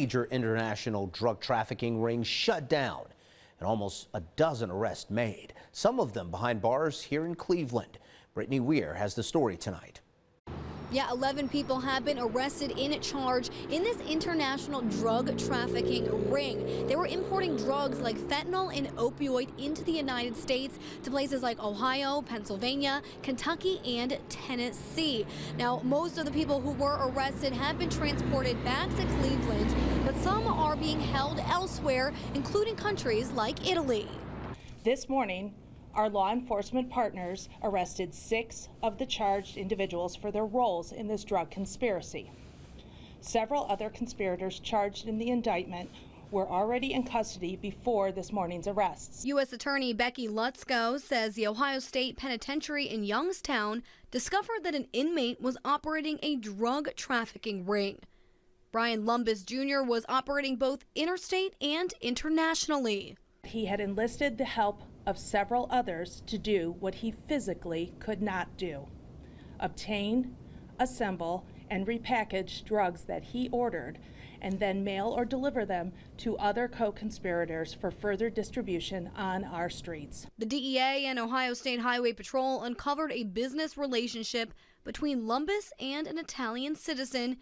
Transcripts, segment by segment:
Major international drug trafficking ring shut down and almost a dozen arrests made, some of them behind bars here in Cleveland. Brittany Weir has the story tonight. Yeah, 11 people have been arrested in charge in this international drug trafficking ring. They were importing drugs like fentanyl and opioid into the United States to places like Ohio, Pennsylvania, Kentucky, and Tennessee. Now, most of the people who were arrested have been transported back to Cleveland, but some are being held elsewhere, including countries like Italy. This morning, our law enforcement partners arrested 6 of the charged individuals for their roles in this drug conspiracy. Several other conspirators charged in the indictment were already in custody before this morning's arrests. U.S. Attorney Becky Lutzko says the Ohio State Penitentiary in Youngstown discovered that an inmate was operating a drug trafficking ring. Brian Lumbus Jr. was operating both interstate and internationally. He had enlisted the help of several others to do what he physically could not do: obtain, assemble, and repackage drugs that he ordered, and then mail or deliver them to other co-conspirators for further distribution on our streets. The DEA and Ohio State Highway Patrol uncovered a business relationship between Lumbus and an Italian citizen,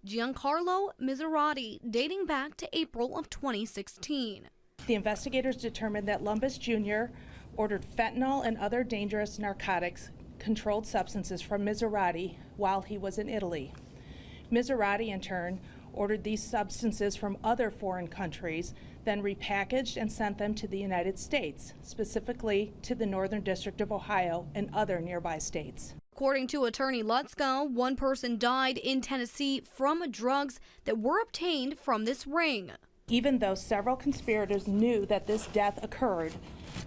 Giancarlo Miserati, dating back to April of 2016. The investigators determined that Lumbus Jr. ordered fentanyl and other dangerous narcotics, controlled substances from Miserati while he was in Italy. Miserati, in turn, ordered these substances from other foreign countries, then repackaged and sent them to the United States, specifically to the Northern District of Ohio and other nearby states. According to Attorney Lutzko, one person died in Tennessee from drugs that were obtained from this ring. Even though several conspirators knew that this death occurred,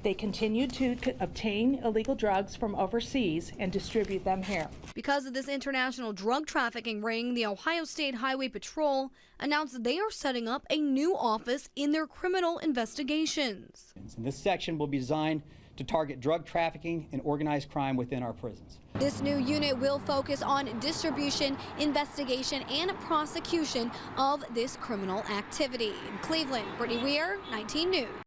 they continued to obtain illegal drugs from overseas and distribute them here. Because of this international drug trafficking ring, the Ohio State Highway Patrol announced they are setting up a new office in their criminal investigations. And this section will be designed to target drug trafficking and organized crime within our prisons. This new unit will focus on distribution, investigation, and prosecution of this criminal activity. In Cleveland, Brittany Weir, 19 News.